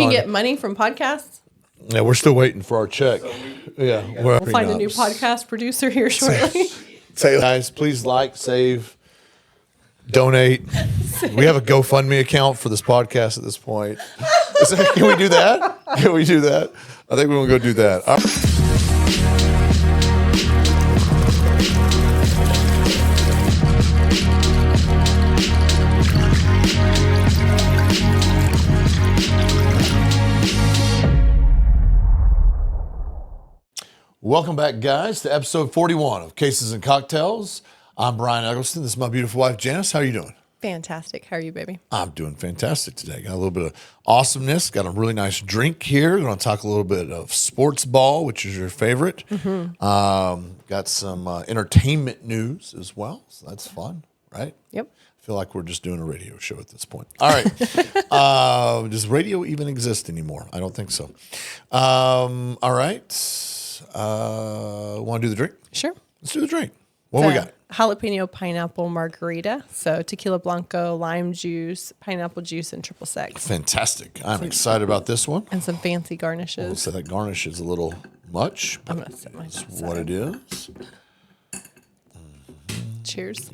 You can get money from podcasts. Yeah, we're still waiting for our check. Yeah, We'll find a new podcast producer here shortly. Say, guys, please like, save, donate. We have a GoFundMe account for this podcast at this point. Can we do that? Can we do that? I think we're going to go do that. All right. Welcome back, guys, to episode 41 of Cases and Cocktails. I'm Bryan Eggleston. This is my beautiful wife, Janice. How are you doing? Fantastic. How are you, baby? I'm doing fantastic today. Got a little bit of awesomeness. Got a really nice drink here. We're going to talk a little bit of sports ball, which is your favorite. Got some entertainment news as well. So that's fun, right? Yep. I feel like we're just doing a radio show at this point. All right. Does radio even exist anymore? I don't think so. All right. Want to do the drink? Sure. Let's do the drink. What we got? Jalapeno Pineapple Margarita. So tequila blanco, lime juice, pineapple juice, and triple sec. Fantastic. I'm excited about this one. And some fancy garnishes. So that garnish is a little much, but I'm going to set mine that's what it is. Cheers.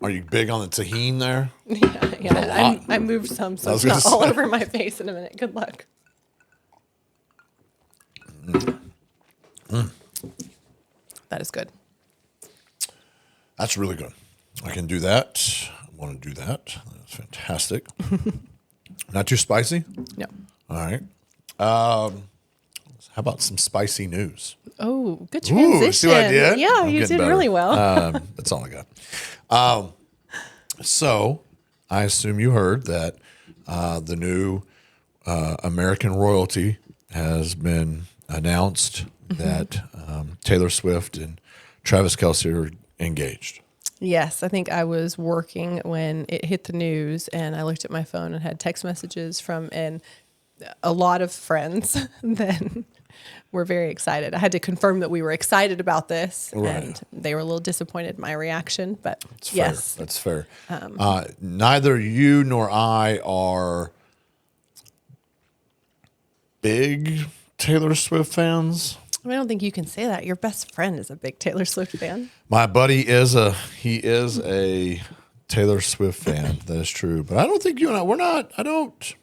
Are you big on the tahini there? Yeah. I moved some, so it's not all over my face in a minute. Good luck. That is good. That's really good. I can do that. I want to do that. That's fantastic. Not too spicy? No. All right. How about some spicy news? Oh, good transition. Ooh, see what I did? Yeah, you did better. really well. That's all I got. So I assume you heard that the new American royalty has been announced that Taylor Swift and Travis Kelce are engaged. Yes, I think I was working when it hit the news, and I looked at my phone and had text messages from a lot of friends that were very excited. I had to confirm that we were excited about this, and they were a little disappointed in my reaction, but that's yes. Fair. That's fair. Neither you nor I are big Taylor Swift fans. I don't think you can say that. Your best friend is a big Taylor Swift fan. My buddy is a Taylor Swift fan. That is true. But I don't think you and we're not. I don't.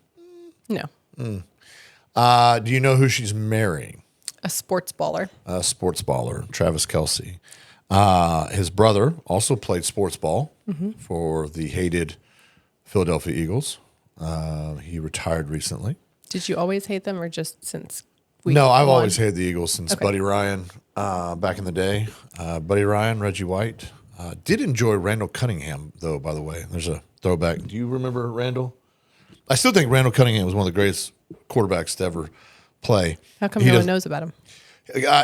No. Do you know who she's marrying? A sports baller. A sports baller, Travis Kelce. His brother also played sports ball for the hated Philadelphia Eagles. He retired recently. Did you always hate them or just since No, I've always hated the Eagles since Buddy Ryan back in the day. Buddy Ryan, Reggie White. Did enjoy Randall Cunningham, though, by the way. There's a throwback. Do you remember Randall? I still think Randall Cunningham was one of the greatest quarterbacks to ever play. How come no one knows about him?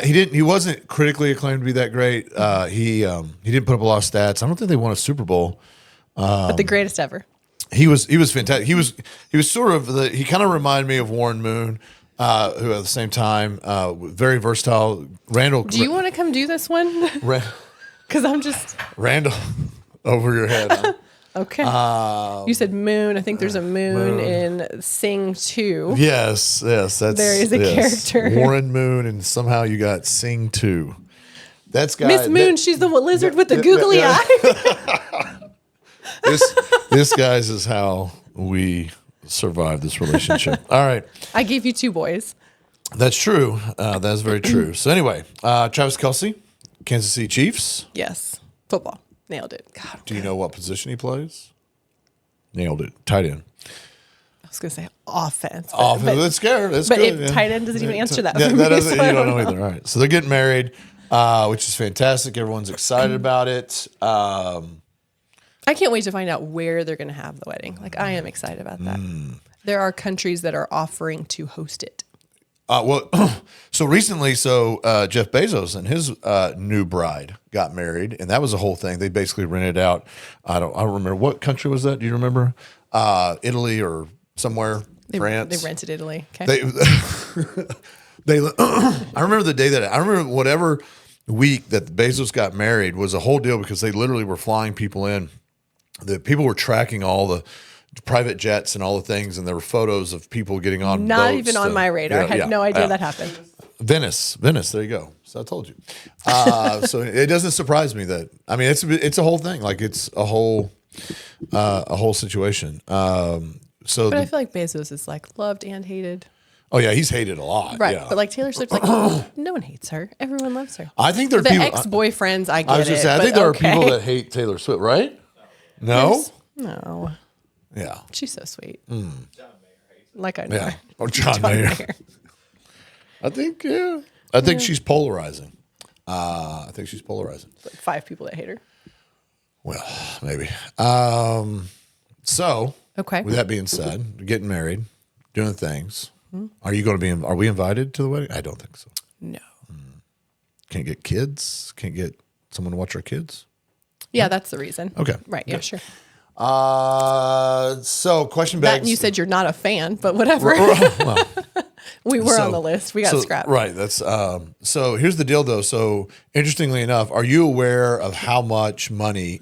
He wasn't critically acclaimed to be that great. He didn't put up a lot of stats. I don't think they won a Super Bowl. But the greatest ever. He was fantastic. He was sort of he kind of reminded me of Warren Moon. Who at the same time, very versatile. Randall. Do you want to come do this one? Because I'm just. Randall, over your head. Huh? Okay. You said moon. I think there's a moon in Sing 2. Yes. There is a character. Warren Moon, and somehow you got Sing 2. That's guy. Miss Moon, she's the lizard with the googly eye. This, guys, is how we survive this relationship. All right. I gave you 2 boys. That's true. That's very true. So anyway, Travis Kelce, Kansas City Chiefs. Yes. Football. Nailed it. God. Do you know what position he plays? Nailed it. Tight end. I was going to say offense. That's scary. That's good. Tight end doesn't even answer that. Yeah, for that me, doesn't, you don't know either. All right. So they're getting married, which is fantastic. Everyone's excited about it. I can't wait to find out where they're going to have the wedding. Like, I am excited about that. There are countries that are offering to host it. So recently, Jeff Bezos and his new bride got married, and that was a whole thing. They basically rented out. I don't remember what country was that. Do you remember? Italy or somewhere. France. They rented Italy. Okay. I remember the day I remember whatever week that Bezos got married was a whole deal because they literally were flying people in. The people were tracking all the private jets and all the things, and there were photos of people getting on Not boats even on my radar. I had no idea that happened. Venice. There you go. So I told you. So it doesn't surprise me that, I mean, it's a whole thing. Like it's a whole situation. But I feel like Bezos is like loved and hated. Oh yeah, he's hated a lot. Right. Yeah. But like Taylor Swift's like, no one hates her. Everyone loves her. I think there are The people. ex-boyfriends, I get I was just it. saying, I but think there okay. are people that hate Taylor Swift, right? No. No. Yeah. She's so sweet. Like I know. Yeah. Oh, John Mayer. I think she's polarizing. Like 5 people that hate her. Well, maybe. So, Okay. with that being said, getting married, doing things. Are you going to be? Are we invited to the wedding? I don't think so. No. Can't get kids. Can't get someone to watch our kids. Yeah, that's the reason. Okay. Right. Yeah, sure. So question That begs. and you said you're not a fan, but whatever. Well, We were so- on the list. We got scrapped. Right. That's so here's the deal though. So interestingly enough, are you aware of how much money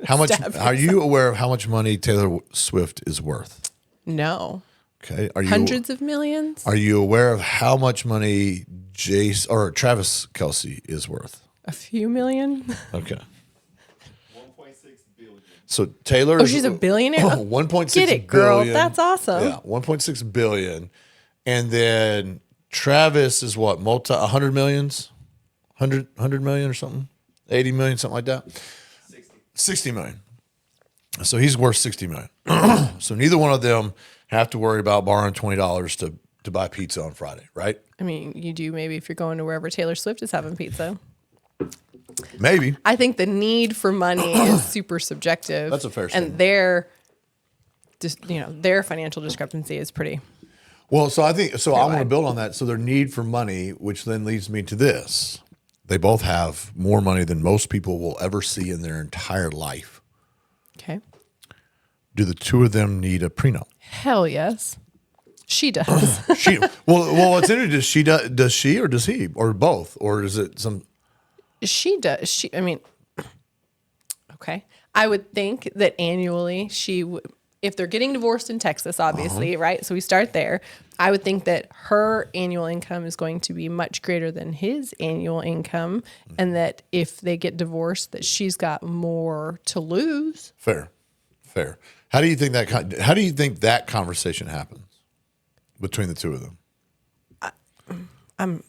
are you aware of how much money Taylor Swift is worth? No. Okay. Are you Hundreds of millions? Are you aware of how much money Travis Kelce is worth? A few million? Okay. 1.6 billion. So Taylor Oh, she's a billionaire? 1.6 Get it, girl. billion. That's awesome. Yeah, 1.6 billion. And then Travis is what? 100 millions? 100 million or something? 80 million, something like that? 60 million. So he's worth 60 million. So neither one of them have to worry about borrowing $20 to buy pizza on Friday, right? I mean, you do maybe if you're going to wherever Taylor Swift is having pizza. Maybe. I think the need for money is super subjective. That's a fair statement. And their financial discrepancy is pretty. Well, so I think, so I want to wide. build on that. So their need for money, which then leads me to this. They both have more money than most people will ever see in their entire life. Okay. Do the two of them need a prenup? Hell yes. She does. Well, what's interesting, does she or does he or both? Or is it some? She does. Okay. I would think that annually if they're getting divorced in Texas, obviously, right? So we start there. I would think that her annual income is going to be much greater than his annual income. And that if they get divorced, that she's got more to lose. Fair. How do you think that conversation happens between the two of them? I'm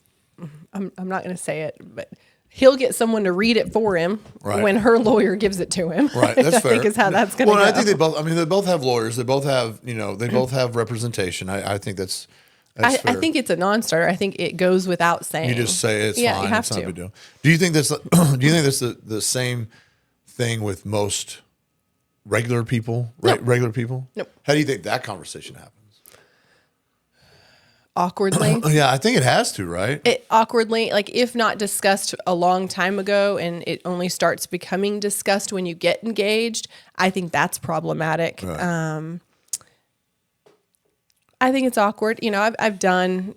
not going to say it, but he'll get someone to read it for him when her lawyer gives it to him. Right, that's fair. I think is how that's going to go. Well, I think they both have lawyers. They both have, they both have representation. I think that's fair. I think it's a non-starter. I think it goes without saying. You just say it's fine. You have it's not a to. big deal. Do you think that's the same thing with most regular people? No. Regular people? Nope. How do you think that conversation happens? Awkwardly. Yeah, I think it has to, right? Awkwardly, like if not discussed a long time ago and it only starts becoming discussed when you get engaged, I think that's problematic. Right. I think it's awkward. I've done,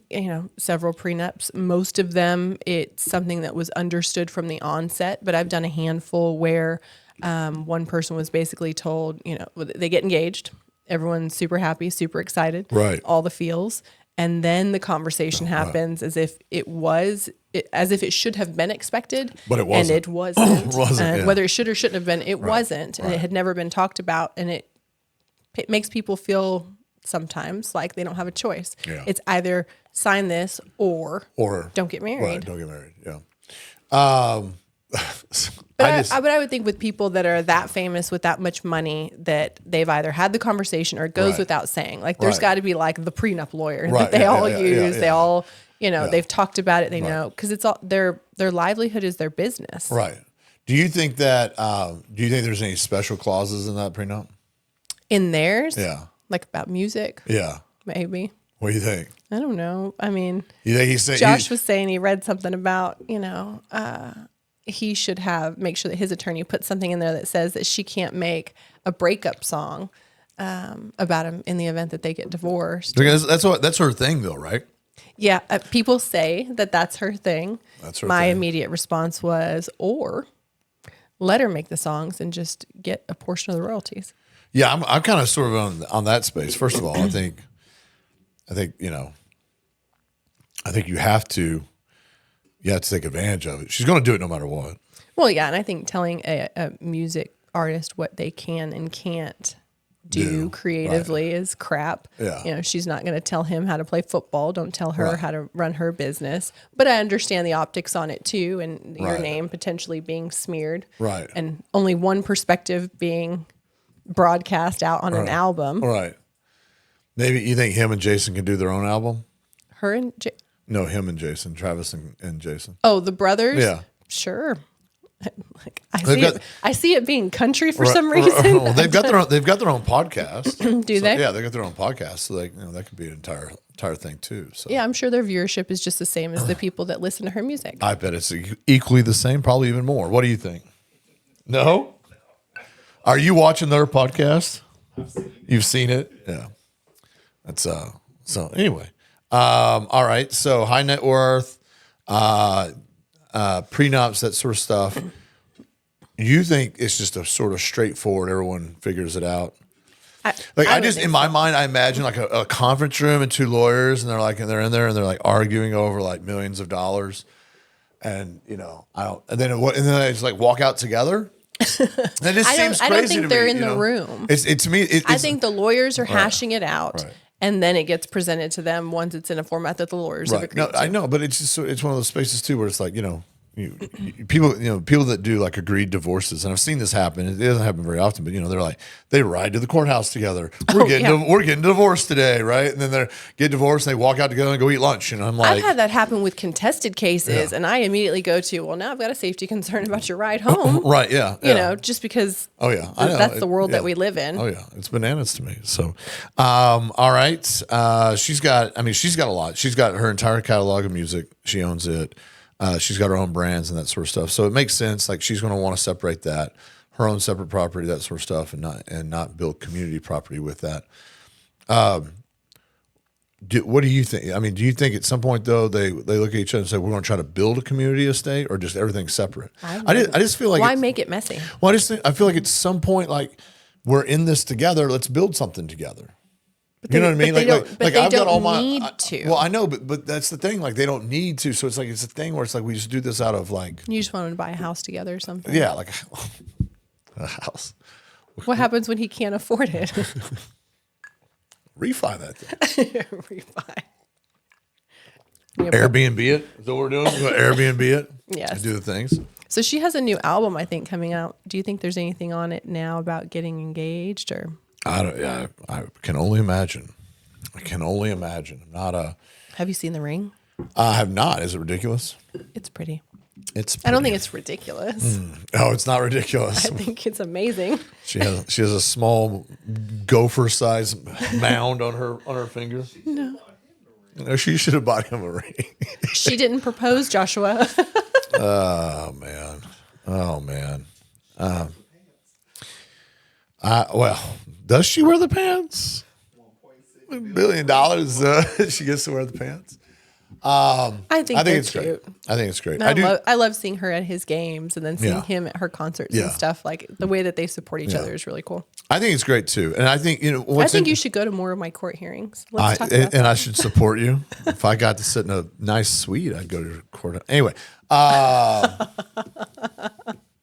several prenups. Most of them, it's something that was understood from the onset, but I've done a handful where one person was basically told, they get engaged. Everyone's super happy, super excited. Right. All the feels. And then the conversation happens as if it should have been expected. But it wasn't. And it wasn't. Yeah. Whether it should or shouldn't have been, it wasn't. And it had never been talked about. And it makes people feel sometimes like they don't have a choice. Yeah. It's either sign this or don't get married. Right, don't get married. Yeah. But I would think with people that are that famous with that much money that they've either had the conversation or it goes Right. without saying. Like there's Right. got to be like the prenup lawyer Right, that they yeah, all yeah, use. yeah, They yeah. all, they've talked about it. They know because it's all their livelihood is their business. Right. Do you think that? Do you think there's any special clauses in that prenup? In theirs, Yeah. like about music, Yeah. maybe. What do you think? I don't know. I mean, You think he said Josh was saying he read something about, he should make sure that his attorney puts something in there that says that she can't make a breakup song about him in the event that they get divorced. because that's her thing though, right? Yeah, people say that that's her thing. That's her My thing. immediate response was, or let her make the songs and just get a portion of the royalties. Yeah, I'm kind of sort of on that space. First of all, I think I think you have to take advantage of it. She's going to do it no matter what. Well, yeah, and I think telling a music artist what they can and can't do creatively is crap. Yeah. She's not going to tell him how to play football. Don't tell her how to run her business. But I understand the optics on it too, and your name potentially being smeared. Right. And only one perspective being broadcast out on an album. Right. Maybe you think him and Jason can do their own album? Her and No, him and Jason, Travis and Jason. Oh, the brothers? Yeah. Sure. I see it being country for some reason. Well, they've got their own podcast. Do they? Yeah, they got their own podcast. So that could be an entire thing too. So yeah, I'm sure their viewership is just the same as the people that listen to her music. I bet it's equally the same, probably even more. What do you think? No? Are you watching their podcast? You've seen it? Yeah. That's so anyway. All right. So high net worth, prenups, that sort of stuff. You think it's just a sort of straightforward, everyone figures it out? I just, in my mind, I imagine like a conference room and two lawyers, and they're in there and they're like arguing over like millions of dollars. And, and then they just like walk out together. That just seems crazy to me. I don't think they're in the room. To me, I think the lawyers are hashing it out. Right. And then it gets presented to them once it's in a format that the lawyers have agreed to. I know, but it's one of those spaces too where it's like, people that do like agreed divorces, and I've seen this happen. It doesn't happen very often, but they're like, they ride to the courthouse together. We're getting divorced today, right? And then they get divorced and they walk out together and go eat lunch. And I'm like, I've had that happen with contested cases, and I immediately go to, well, now I've got a safety concern about your ride home, right? Yeah, just because. Oh yeah, I know. That's the world that we live in. Oh yeah, it's bananas to me. So, all right, she's got a lot. She's got her entire catalog of music. She owns it. She's got her own brands and that sort of stuff. So it makes sense. Like she's going to want to separate that, her own separate property, that sort of stuff, and not build community property with that. What do you think? I mean, do you think at some point though they look at each other and say we're going to try to build a community estate, or just everything's separate? I just feel like why make it messy? Well, I feel like at some point like we're in this together. Let's build something together. You know what I mean? They don't need to. Well, I know, but that's the thing. Like they don't need to. So it's like it's a thing where it's like we just do this out of like. You just want to buy a house together or something. Yeah, like a house. What happens when he can't afford it? Refi that thing. Refi. Airbnb it. Is that what we're doing? Airbnb it. Yes. Do the things. So she has a new album, I think, coming out. Do you think there's anything on it now about getting engaged or? I can only imagine. I'm not a. Have you seen the ring? I have not. Is it ridiculous? It's pretty. It's. I don't think it's ridiculous. Oh, it's not ridiculous. I think it's amazing. She has a small gopher-sized mound on her finger. No, she should have bought him a ring. She didn't propose, Joshua. Oh man. Well, does she wear the pants? $1 billion. She gets to wear the pants. I think it's cute. great. I think it's great. I love seeing her at his games and then seeing him at her concerts and stuff. Like the way that they support each other is really cool. I think it's great too, and I think you should go to more of my court heirings. Let's talk about that. I should support you. If I got to sit in a nice suite, I'd go to court. Anyway,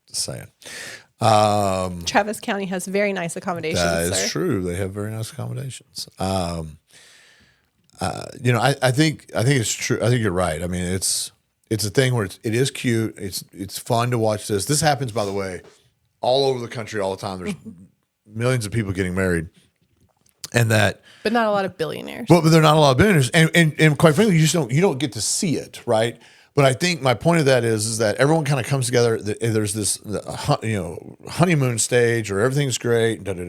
just saying. Travis County has very nice accommodations. That is true. They have very nice accommodations. I think it's true. I think you're right. I mean, it's a thing where it is cute. It's fun to watch this. This happens, by the way, all over the country all the time. There's millions of people getting married, but not a lot of billionaires. But there are not a lot of billionaires, and quite frankly, you don't get to see it, right? But I think my point of that is that everyone kind of comes together. There's this honeymoon stage, or everything's great, and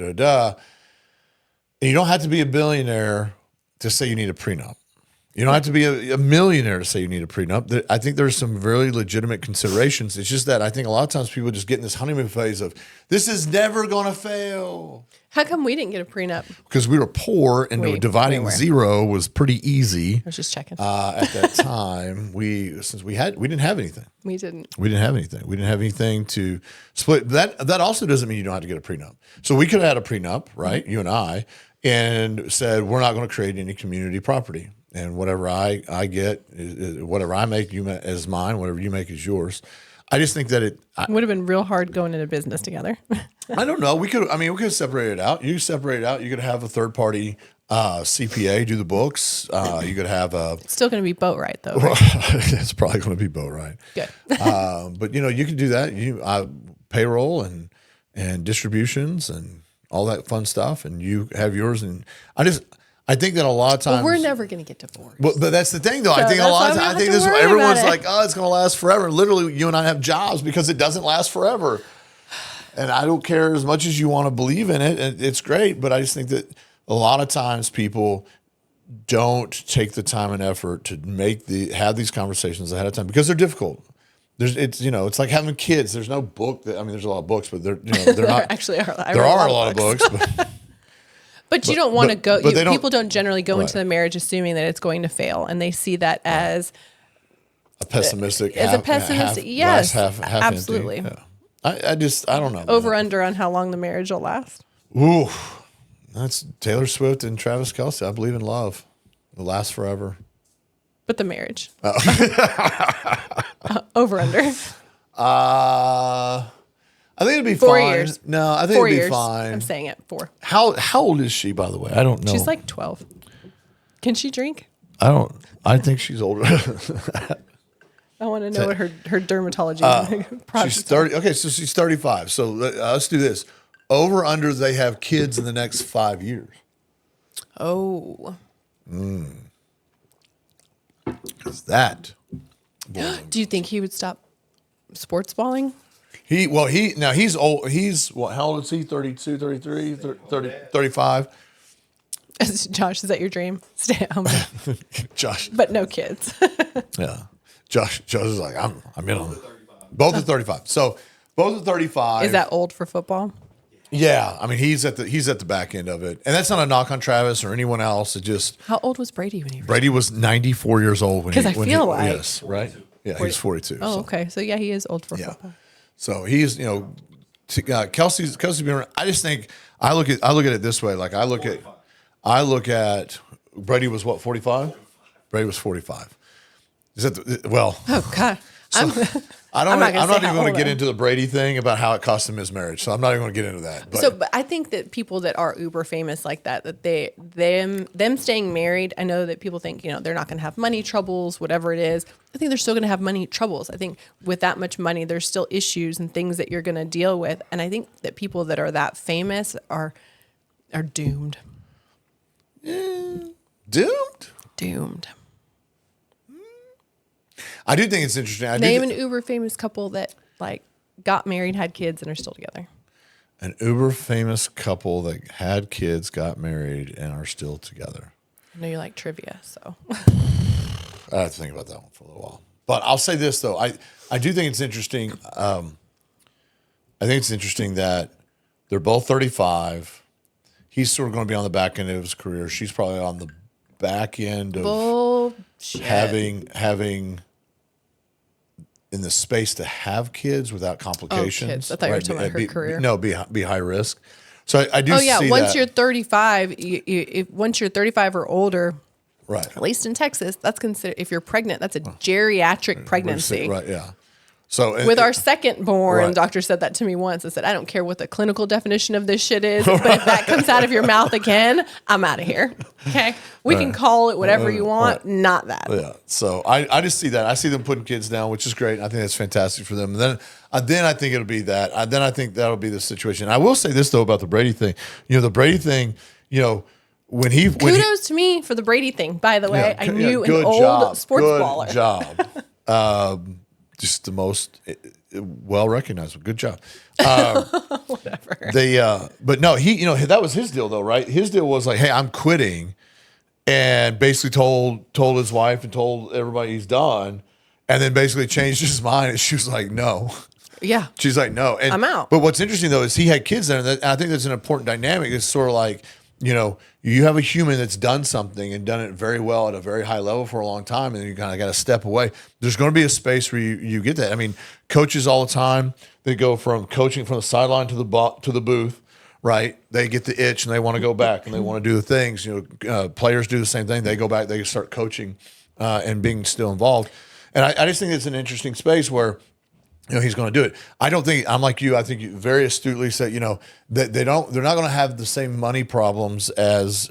you don't have to be a billionaire to say you need a prenup. You don't have to be a millionaire to say you need a prenup. I think there's some very legitimate considerations. It's just that I think a lot of times people just get in this honeymoon phase of this is never going to fail. How come we didn't get a prenup? Because we were poor and dividing zero was pretty easy. I was just checking. At that time, we didn't have anything. We didn't. We didn't have anything. We didn't have anything to split. That also doesn't mean you don't have to get a prenup. So we could have had a prenup, right? You and I, and said we're not going to create any community property. And whatever I get, whatever I make, is mine. Whatever you make is yours. I just think that it would have been real hard going into business together. I don't know. We could separate it out. You separate it out. You could have a third party CPA do the books. You could have a. It's still going to be boat right though. Right? It's probably going to be boat right. Good. But you can do that. Payroll and distributions and all that fun stuff, and you have yours. And I think that a lot of times we're never going to get divorced. But that's the thing, though. I think a lot of times everyone's like, "Oh, it's going to last forever." Literally, you and I have jobs because it doesn't last forever. And I don't care as much as you want to believe in it. And it's great, but I just think that a lot of times people don't take the time and effort to have these conversations ahead of time because they're difficult. It's like having kids. There's no book there's a lot of books, but they're not actually are. There are a lot of books. But you don't want to go. People don't generally go right. into the marriage assuming that it's going to fail, and they see that as a pessimistic. Yes, absolutely. Yeah. I don't know. Over under on how long the marriage will last. Ooh, that's Taylor Swift and Travis Kelce. I believe in love. It'll last forever. But the marriage. Over under. I think it'd be 4 fine. years. No, I think 4 it'd be years. fine. I'm saying it 4. How old is she, by the way? I don't know. She's like 12. Can she drink? I think she's older. I want to know what her dermatology She's 30. Okay, so she's 35. So let's do this. Over under, they have kids in the next 5 years. Oh. Is that? Do you think he would stop sports balling? He's old. How old is he? 32, 33, 30, 35? Josh, is that your dream? Stay at home. Josh. But no kids. Yeah. Josh is like, I'm in on it. Both at 35. So both at 35. Is that old for football? Yeah. I mean, he's at the back end of it. And that's not a knock on Travis or anyone else. It just. How old was Brady when he was? Brady was 94 years old when he. Because I feel like. Yes, right? Yeah, he was 42. Oh, okay. So yeah, he is old for football. So he's, Kelce's been around. I just think I look at it this way. Like I look at Brady was what, 45? Brady was 45. Is that Oh God. I'm not even going to get into the Brady thing about how it cost him his marriage. So I'm not even going to get into that. But I think that people that are uber famous like that them staying married, I know that people think, they're not going to have money troubles, whatever it is. I think they're still going to have money troubles. I think with that much money, there's still issues and things that you're going to deal with. And I think that people that are that famous are doomed. Doomed? Doomed. I do think it's interesting. Name an uber famous couple that got married, had kids, and are still together. An uber famous couple that had kids, got married, and are still together. I know you like trivia, so. I have to think about that one for a little while. But I'll say this, though. I do think it's interesting. I think it's interesting that they're both 35. He's sort of going to be on the back end of his career. She's probably on the back end of bullshit. having in the space to have kids without complications. Oh, kids. I thought you were talking about her career. No, be high risk. So I do. Oh yeah, see once that. you're 35, once you're 35 or older, right? At least in Texas, that's considered. If you're pregnant, that's a geriatric pregnancy. Right. Yeah. So with our second born, right. Doctor said that to me once. I said, I don't care what the clinical definition of this shit is, but if that comes out of your mouth again, I'm out of here. Okay, we can call it whatever you want, not that. Yeah. So I just see that. I see them putting kids down, which is great. I think that's fantastic for them. And then I think it'll be that. Then I think that'll be the situation. I will say this though about the Brady thing. The Brady thing. Kudos to me for the Brady thing. By the way, I knew an old sports baller. Good job. Just the most well recognized. Good job. Whatever. But no, that was his deal though, right? His deal was like, hey, I'm quitting, and basically told his wife and told everybody he's done, and then basically changed his mind. And she was like, no. Yeah. She's like, no. And, I'm out. But what's interesting, though, is he had kids there. And I think that's an important dynamic. It's sort of like, you have a human that's done something and done it very well at a very high level for a long time, and then you kind of got to step away. There's going to be a space where you get that. I mean, coaches all the time, they go from coaching from the sideline to the booth, right? They get the itch and they want to go back and they want to do the things. Players do the same thing. They go back, they start coaching and being still involved. And I just think it's an interesting space where he's going to do it. I don't think I'm like you. I think you very astutely said, that they're not going to have the same money problems as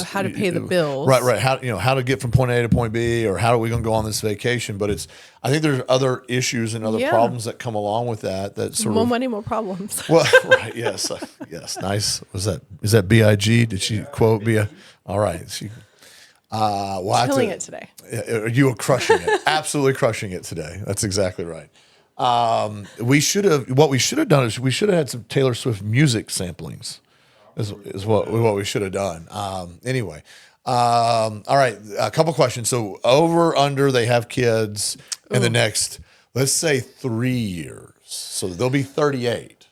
how to pay the bills. Right. How to get from point A to point B, or how are we going to go on this vacation? But I think there's other issues and other problems that come along with that. That sort more of money, more problems. Well, right. Yes. Yes. Nice. Is that BIG? Did she quote BIG? All right. She, killing it today. You were crushing it. Absolutely crushing it today. That's exactly right. What we should have done is we should have had some Taylor Swift music samplings. Is what we should have done. Anyway, all right. A couple questions. So over under, they have kids in the next, let's say 3 years. So they'll be 38.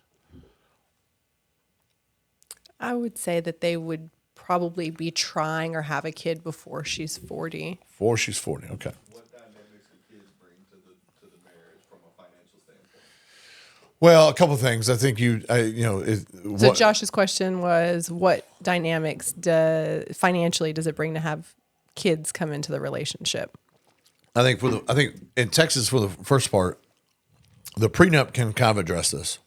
I would say that they would probably be trying or have a kid before she's 40. Before she's 40. Okay. What dynamics do kids bring to the marriage from a financial standpoint? Well, a couple of things. I think So Josh's question was, what dynamics financially does it bring to have kids come into the relationship? I think in Texas, for the first part, the prenup can kind of address this.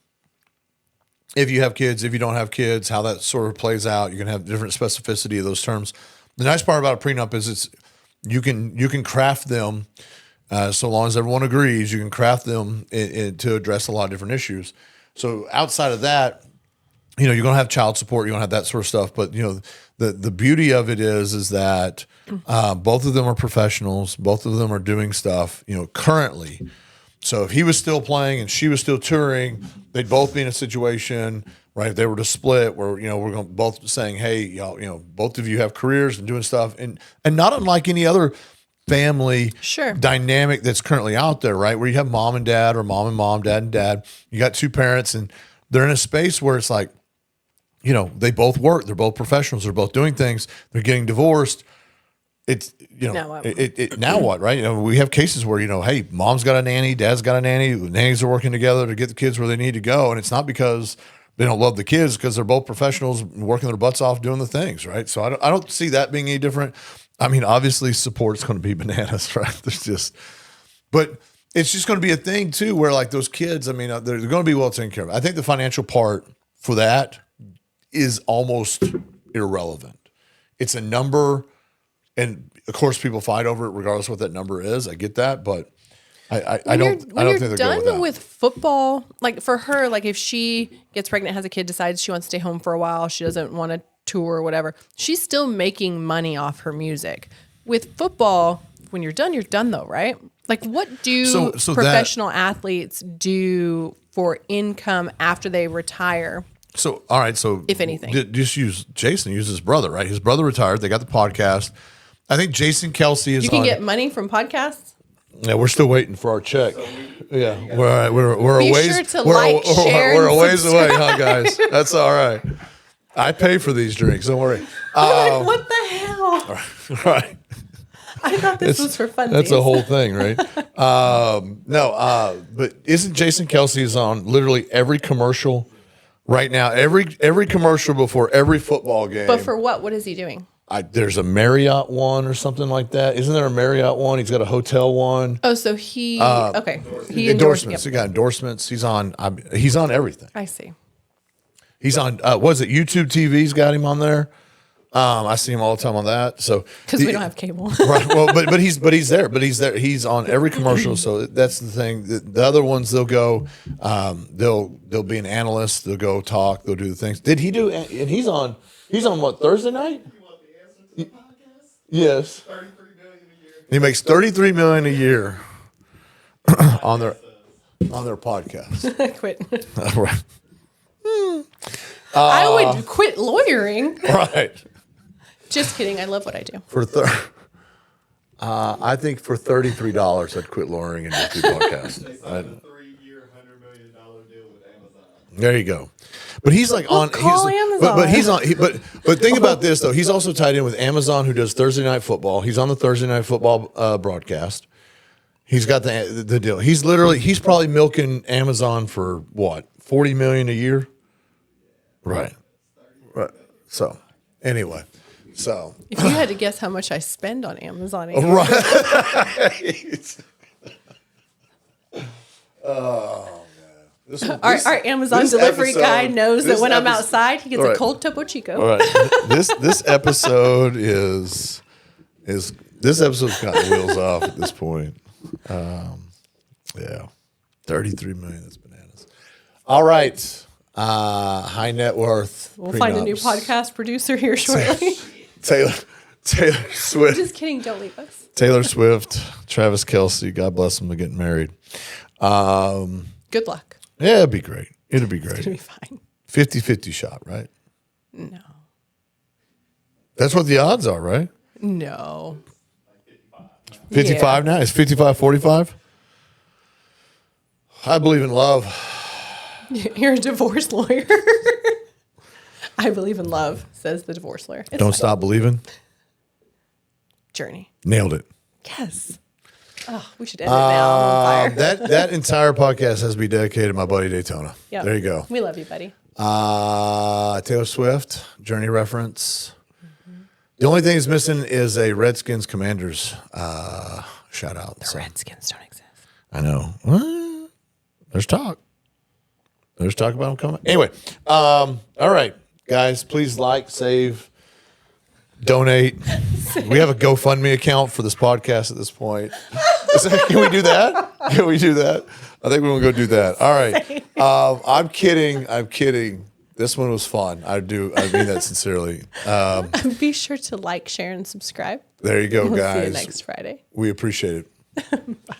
If you have kids, if you don't have kids, how that sort of plays out, you can have different specificity of those terms. The nice part about a prenup is you can craft them, so long as everyone agrees, you can craft them to address a lot of different issues. So outside of that, you're going to have child support, you're going to have that sort of stuff. But the beauty of it is that both of them are professionals, both of them are doing stuff, currently. So if he was still playing and she was still touring, they'd both be in a situation, right? If they were to split, where we're going both saying, hey, y'all, both of you have careers and doing stuff, and not unlike any other family dynamic that's currently out there, right? Where you have mom and dad, or mom and mom, dad and dad. You got two parents, and they're in a space where it's like, they both work, they're both professionals, they're both doing things, they're getting divorced. It's now what, right? We have cases where hey, mom's got a nanny, dad's got a nanny, the nannies are working together to get the kids where they need to go, and it's not because they don't love the kids, because they're both professionals working their butts off doing the things, right? So I don't see that being any different. I mean, obviously support's going to be bananas, right? But it's just going to be a thing too, where like those kids, I mean, they're going to be well taken care of. I think the financial part for that is almost irrelevant. It's a number. And of course, people fight over it, regardless of what that number is. I get that, but I don't think they're done with football. Like for her, like if she gets pregnant, has a kid, decides she wants to stay home for a while, she doesn't want to tour or whatever, she's still making money off her music. With football, when you're done though, right? Like what do professional athletes do for income after they retire? So all right, so if anything, just use Jason. Use his brother, right? His brother retired. They got the podcast. I think Jason Kelce is. You can get money from podcasts. Yeah, we're still waiting for our check. Yeah, we're Be a ways. Sure to like, share, we're a and ways subscribe. away, huh, guys? That's all right. I pay for these drinks. Don't worry. I'm like, what the hell? Right. I thought this was for fun. That's a whole thing, right? But isn't Jason Kelce is on literally every commercial right now? Every commercial before every football game. But for what? What is he doing? There's a Marriott one or something like that. Isn't there a Marriott one? He's got a hotel one. Oh, so he he endorsements. He got endorsements. He's on everything. I see. He's on. Was it YouTube TV's got him on there? I see him all the time on that. So because we don't have cable, right? Well, but he's there. But he's there. He's on every commercial. So that's the thing. The other ones, they'll go. They'll be an analyst. They'll go talk. They'll do the things. Did he do? And he's on what, Thursday night? Yes. $33 million a year. He makes $33 million a year on their podcast. I quit. Right. I would quit lawyering. Right. Just kidding. I love what I do. I think for $33, I'd quit lowering and do the podcast. They signed a 3-year, $100 million deal with Amazon. There you go. But he's like on. call But he's Amazon. on. But think about this though. He's also tied in with Amazon, who does Thursday Night Football. He's on the Thursday Night Football broadcast. He's got the deal. He's probably milking Amazon for what, $40 million a year. Right. So anyway, If you had to guess how much I spend on Amazon, right. Oh man. our Amazon this delivery episode- guy knows that this when I'm episode- outside, he gets All a right. cold Topo Chico. All right. This episode is this episode's got wheels off at this point. Yeah. 33 million. That's bananas. All right. High net worth. We'll find a new prenups. podcast producer here shortly. Taylor Swift. Just kidding. Don't leave us. Taylor Swift, Travis Kelce. God bless them. They're getting married. Good luck. Yeah, it'd be great. It'd be It'll be great. fine. 50-50 shot, right? No. That's what the odds are, right? No. 55 now? It's 55-45? I believe in love. You're a divorce lawyer. I believe in love, says the divorce lawyer. It's Don't fine. stop believing. Journey. Nailed it. Yes. Oh, we should end it now. I'm on fire. That entire podcast has to be dedicated to my buddy Daytona. Yep. There you go. We love you, buddy. Taylor Swift, Journey reference. The only thing that's missing is a Redskins Commanders shout out. The Redskins don't exist. I know. Well, there's talk. There's talk about them coming. Anyway, all right, guys, please like, save, donate. We have a GoFundMe account for this podcast at this point. Can we do that? Can we do that? I think we're going to go do that. All right. I'm kidding. I'm kidding. This one was fun. I mean that sincerely. Be sure to like, share, and subscribe. There you go, We'll guys. see you next Friday. We appreciate it. Bye.